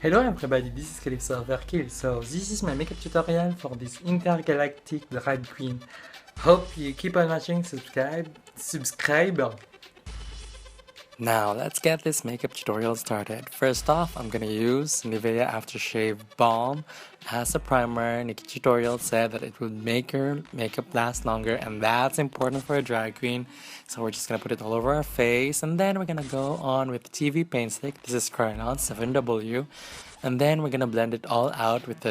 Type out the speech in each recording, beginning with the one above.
Hello everybody, this is Calypso Overkill. So this is my makeup tutorial for this intergalactic drag queen. Hope you keep on watching, subscribe. Now let's get this makeup tutorial started. First off, I'm gonna use Nivea Aftershave Balm as a primer. Nikki tutorial said that it would make your makeup last longer, and that's important for a drag queen. So we're just gonna put it all over our face, and then we're gonna go on with TV Paint Stick. This is Crayon 7W, and then we're gonna blend it all out with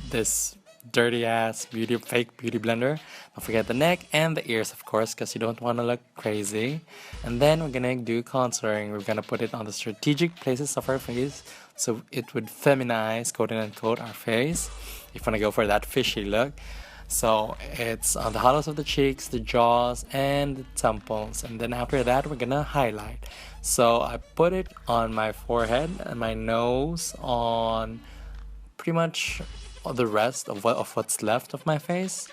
this dirty ass fake beauty blender. Don't forget the neck and the ears, of course, because you don't want to look crazy. And then we're gonna do contouring. We're gonna put it on the strategic places of our face so it would feminize, quote unquote, our face if you want to go for that fishy look. So it's on the hollows of the cheeks, the jaws, and the temples. And then after that, we're gonna highlight. So I put it on my forehead and my nose, on pretty much the rest of what's left of my face,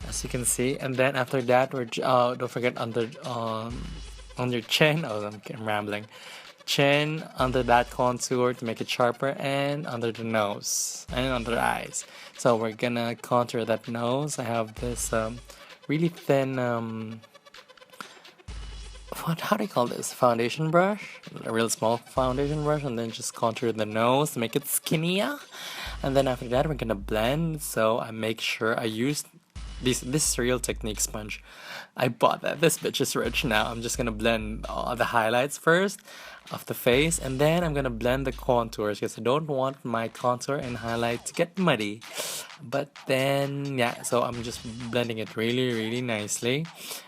as you can see. And then after that, we're don't forget under on your chin. Oh, I'm rambling. Chin, under that contour to make it sharper, and under the nose and under the eyes. So we're gonna contour that nose. I have this really thin how do you call this, foundation brush, a real small foundation brush, and then just contour the nose to make it skinnier. And then after that, we're gonna blend. So I make sure I use this Real Technique sponge. I bought that. This bitch is rich now. I'm just gonna blend all the highlights first of the face, and then I'm gonna blend the contours because I don't want my contour and highlight to get muddy. But then yeah, so I'm just blending it really nicely.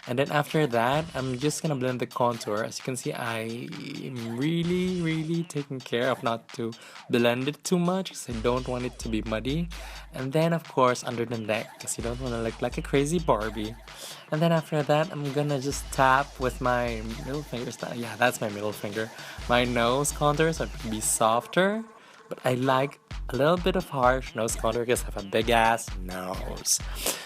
And then after that, I'm just gonna blend the contour. As you can see, I'm really taking care of not to blend it too much because I don't want it to be muddy. And then of course under the neck, because you don't want to look like a crazy Barbie. And then after that, I'm gonna just tap with my middle finger. Yeah, that's my middle finger. My nose contour, so it would be softer. But I like a little bit of harsh nose contour because I have a big ass nose.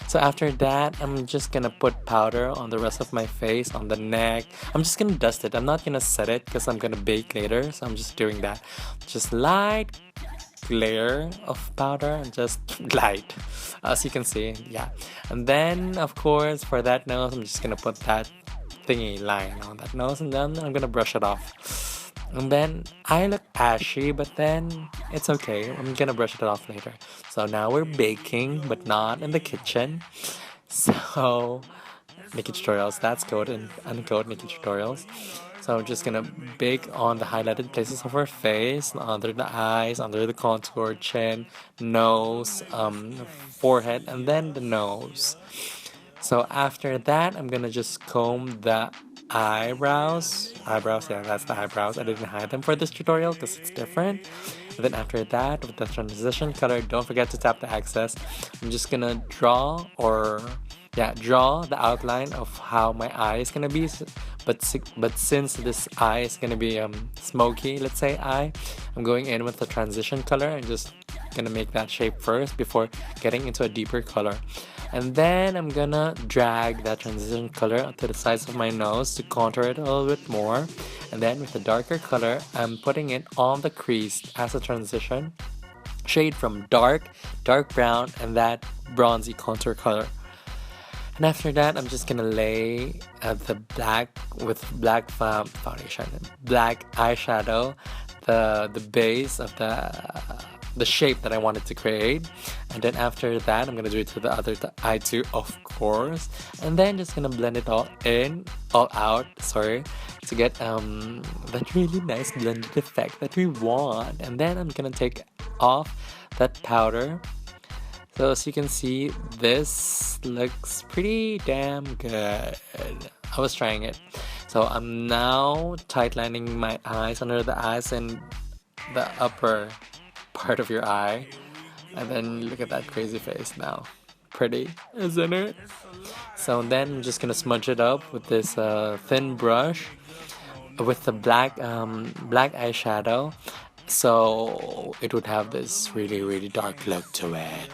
So after that, I'm just gonna put powder on the rest of my face, on the neck. I'm just gonna dust it. I'm not gonna set it because I'm gonna bake later. So I'm just doing that. Just light layer of powder and just light, as you can see. Yeah. And then of course for that nose, I'm just gonna put that thingy line on that nose, and then I'm gonna brush it off. And then I look ashy, but then it's okay. I'm gonna brush it off later. So now we're baking, but not in the kitchen. So Nikki tutorials, that's code and uncode Nikki tutorials. So I'm just gonna bake on the highlighted places of her face, under the eyes, under the contour, chin, nose, forehead, and then the nose. So after that, I'm gonna just comb the eyebrows. Yeah, that's the eyebrows. I didn't hide them for this tutorial because it's different. And then after that, with the transition color, don't forget to tap the axis. I'm just gonna draw the outline of how my eye is gonna be. But since this eye is gonna be smoky, let's say I'm going in with the transition color and just gonna make that shape first before getting into a deeper color. And then I'm gonna drag that transition color to the sides of my nose to contour it a little bit more. And then with the darker color, I'm putting it on the crease as a transition shade from dark brown, and that bronzy contour color. And after that, I'm just gonna lay the black foundation, black eyeshadow, the base of the shape that I wanted to create. And then after that, I'm gonna do it to the other eye too, of course. And then just gonna blend it all out, to get that really nice blended effect that we want. And then I'm gonna take off that powder. So as you can see, this looks pretty damn good. I was trying it. So I'm now tightlining my eyes, under the eyes and the upper part of your eye. And then look at that crazy face now. Pretty, isn't it? So then I'm just gonna smudge it up with this thin brush with the black eyeshadow. So it would have this really dark look to it.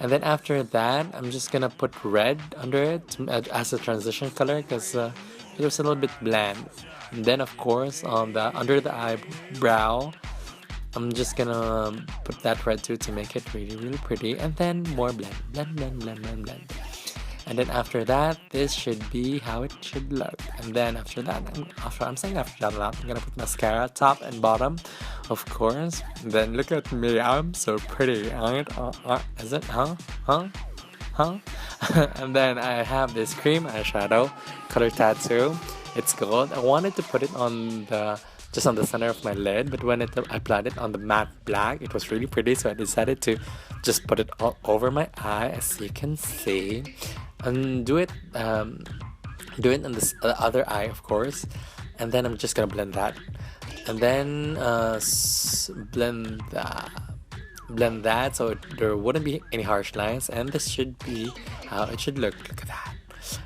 And then after that, I'm just gonna put red under it as a transition color because it was a little bit bland. And then of course under the eyebrow, I'm just gonna put that red too to make it really pretty, and then more blend. And then after that, this should be how it should look. And then after that, I'm gonna put mascara top and bottom, of course. And then look at me, I'm so pretty. Is it? Huh? And then I have this cream eyeshadow color tattoo. It's gold. I wanted to put it on the just on the center of my lid, but when I applied it on the matte black, it was really pretty, so I decided to just put it all over my eye, as you can see, and do it on the other eye, of course. And then I'm just gonna blend that, and then blend that so there wouldn't be any harsh lines, and this should be how it should look. Look at that.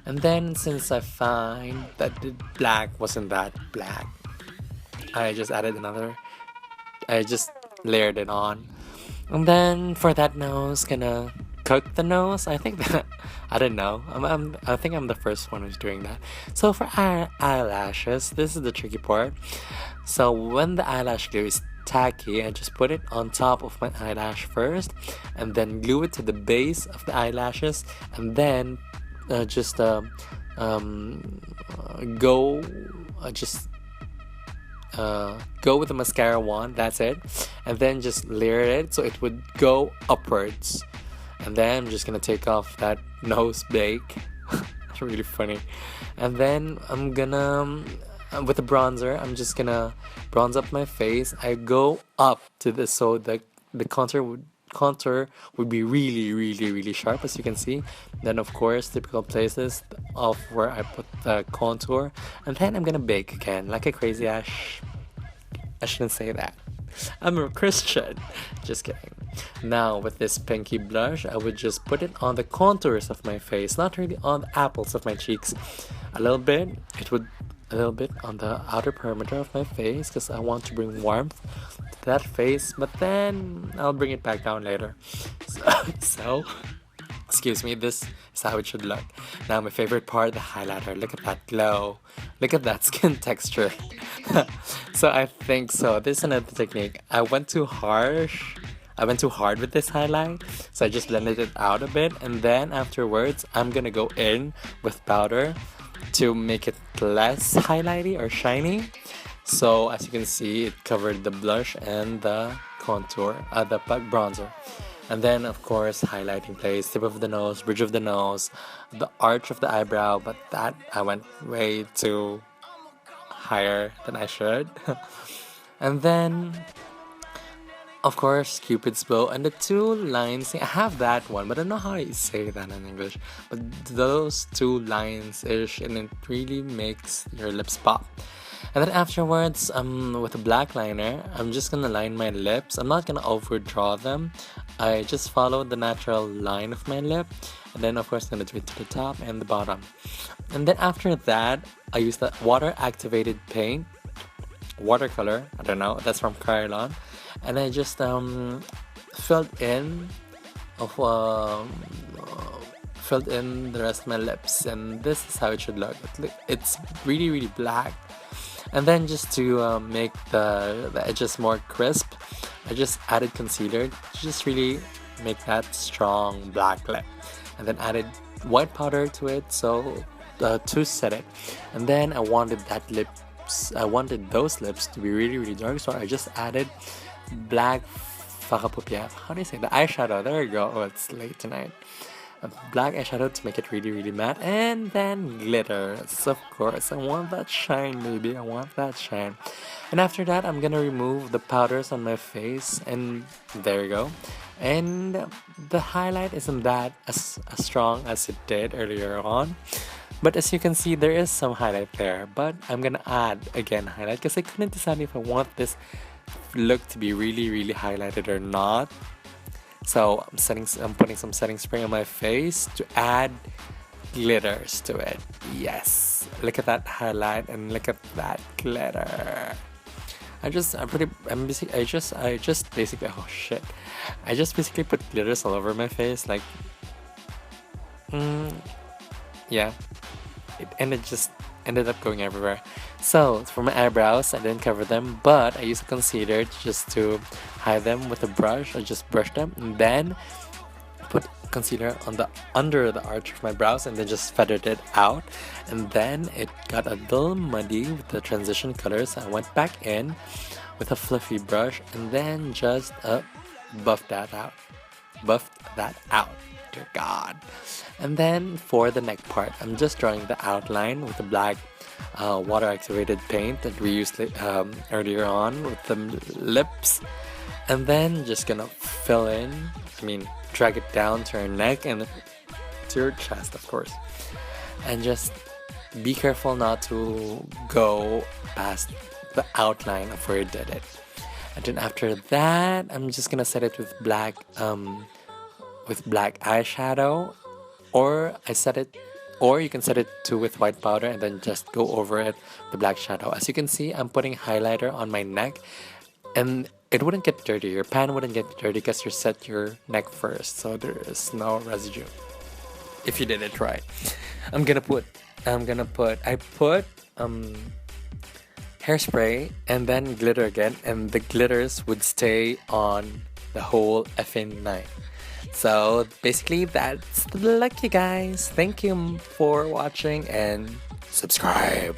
And then since I find that the black wasn't that black, I just layered it on. And then for that nose, gonna cook the nose. I think that I don't know. I think I'm the first one who's doing that. So for eyelashes, this is the tricky part. So when the eyelash glue is tacky, I just put it on top of my eyelash first, and then glue it to the base of the eyelashes, and then go with the mascara wand. That's it, and then just layer it so it would go upwards. And then I'm just gonna take off that nose bake. It's really funny. And then I'm gonna with the bronzer, I'm just gonna bronze up my face. I go up to this so the contour would be really sharp, as you can see. Then of course typical places of where I put the contour, and then I'm gonna bake again like a crazy ash. I shouldn't say that. I'm a Christian. Just kidding. Now with this pinky blush, I would just put it on the contours of my face, not really on the apples of my cheeks. A little bit on the outer perimeter of my face, because I want to bring warmth to that face, but then I'll bring it back down later. So excuse me, this is how it should look. Now my favorite part, the highlighter. Look at that glow. Look at that skin texture. So I think so. This is another technique. I went too hard with this highlight, so I just blended it out a bit, and then afterwards I'm gonna go in with powder to make it less highlighty or shiny. So as you can see, it covered the blush and the contour, the bronzer. And then of course highlighting place, tip of the nose, bridge of the nose, the arch of the eyebrow, but that I went way too higher than I should. And then of course Cupid's bow and the two lines. I have that one, but I don't know how you say that in English, but those two lines ish, and it really makes your lips pop. And then afterwards, with a black liner, I'm just gonna line my lips. I'm not gonna overdraw them. I just follow the natural line of my lip, and then of course I'm gonna do it to the top and the bottom. And then after that, I use the water activated paint, watercolor. I don't know. That's from Carlon, and I just filled in the rest of my lips, and this is how it should look. It's really black. And then just to make the edges more crisp, I just added concealer to just really make that strong black lip, and then added white powder to it to set it. And then I wanted those lips to be really dark, so I just added black fard à paupières. How do you say the eyeshadow? There we go. Oh, it's late tonight. A black eyeshadow to make it really matte, and then glitters. Of course, I want that shine, baby. I want that shine. And after that, I'm gonna remove the powders on my face, and there you go. And the highlight isn't that as strong as it did earlier on, but as you can see, there is some highlight there. But I'm gonna add again highlight because I couldn't decide if I want this look to be really highlighted or not. So I'm putting some setting spray on my face to add glitters to it. Yes, look at that highlight and look at that glitter. I just basically put glitters all over my face, like yeah, and it just ended up going everywhere. So for my eyebrows, I didn't cover them, but I used a concealer just to hide them with a brush. I just brushed them and then put concealer on the under the arch of my brows and then just feathered it out, and then it got a little muddy with the transition colors. I went back in with a fluffy brush and then just buffed that out. Dear God. And then for the neck part, I'm just drawing the outline with the black water activated paint that we used earlier on with the lips, and then just gonna fill in, drag it down to your neck and to your chest, of course, and just be careful not to go past the outline of where you did it. And then after that, I'm just gonna set it with black eyeshadow, or you can set it to with white powder and then just go over it with the black shadow. As you can see, I'm putting highlighter on my neck, and it wouldn't get dirty. Your pan wouldn't get dirty because you set your neck first, so there is no residue if you did it right. I put hairspray and then glitter again, and the glitters would stay on the whole effing night. So basically that's the look, you guys. Thank you for watching and subscribe.